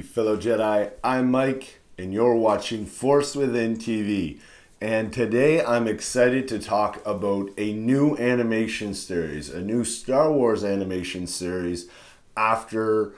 Fellow Jedi, I'm Mike, and you're watching Force Within TV. And today I'm excited to talk about a new animation series, a new Star Wars animation series after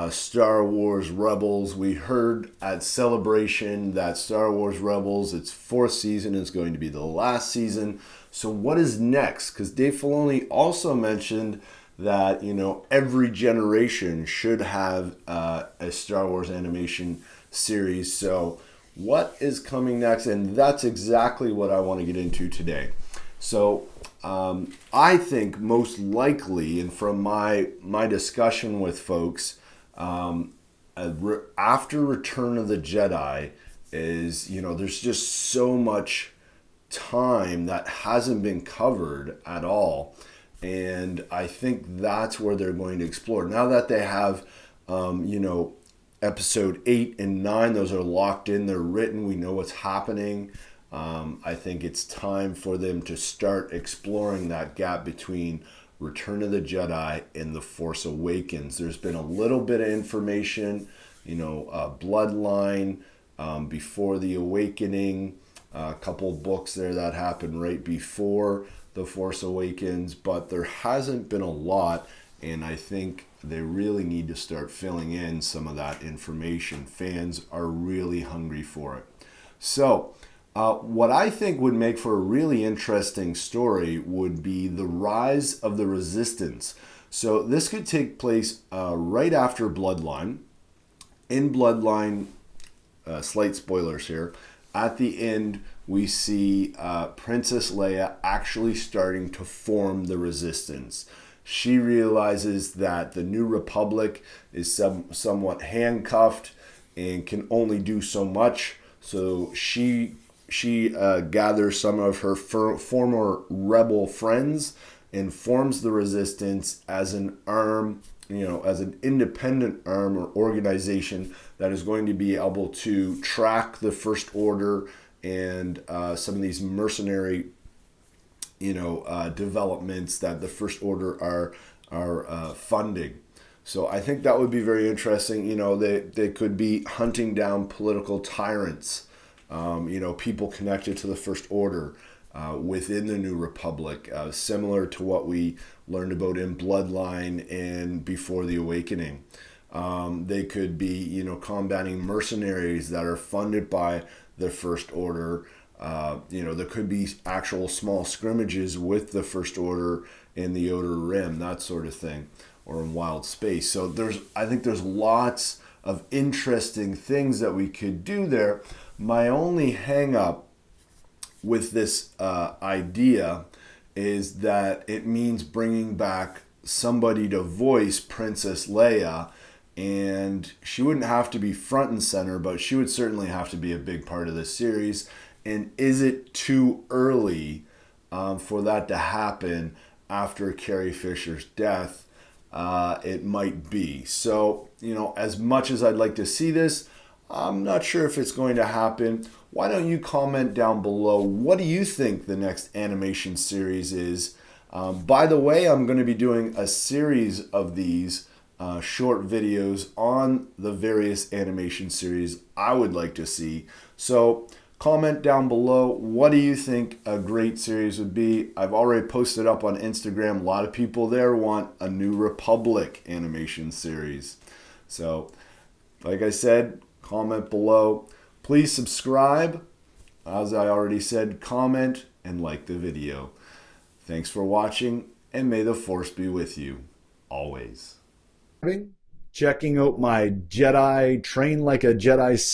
Star Wars Rebels. We heard at Celebration that Star Wars Rebels, its fourth season, is going to be the last season. So what is next? Because Dave Filoni also mentioned that every generation should have a Star Wars animation series. So what is coming next? And that's exactly what I want to get into today. So I think most likely, and from my discussion with folks, after Return of the Jedi is, there's just so much time that hasn't been covered at all. And I think that's where they're going to explore. Now that they have, episode 8 and 9, those are locked in, they're written, we know what's happening. I think it's time for them to start exploring that gap between Return of the Jedi and The Force Awakens. There's been a little bit of information, Bloodline, Before the Awakening, a couple of books there that happened right before The Force Awakens, but there hasn't been a lot, and I think they really need to start filling in some of that information. Fans are really hungry for it. So, what I think would make for a really interesting story would be the rise of the Resistance. So this could take place right after Bloodline. In Bloodline, slight spoilers here, at the end, we see Princess Leia actually starting to form the Resistance. She realizes that the New Republic is somewhat handcuffed and can only do so much. So she gathers some of her former rebel friends and forms the Resistance as an arm, as an independent arm or organization that is going to be able to track the First Order and some of these mercenary, developments that the First Order are funding. So I think that would be very interesting. They could be hunting down political tyrants, people connected to the First Order within the New Republic, similar to what we learned about in Bloodline and Before the Awakening. They could be, combating mercenaries that are funded by the First Order. There could be actual small scrimmages with the First Order in the Outer Rim, that sort of thing, or in wild space. So I think there's lots of interesting things that we could do there. My only hang up with this idea is that it means bringing back somebody to voice Princess Leia, and she wouldn't have to be front and center, but she would certainly have to be a big part of the series. And is it too early for that to happen after Carrie Fisher's death? It might be. So, as much as I'd like to see this, I'm not sure if it's going to happen. Why don't you comment down below? What do you think the next animation series is? By the way, I'm going to be doing a series of these short videos on the various animation series I would like to see. So comment down below, what do you think a great series would be? I've already posted up on Instagram. A lot of people there want a New Republic animation series. So, like I said, comment below. Please subscribe. As I already said, comment and like the video. Thanks for watching, and may the Force be with you always. Checking out my Jedi Train Like a Jedi series.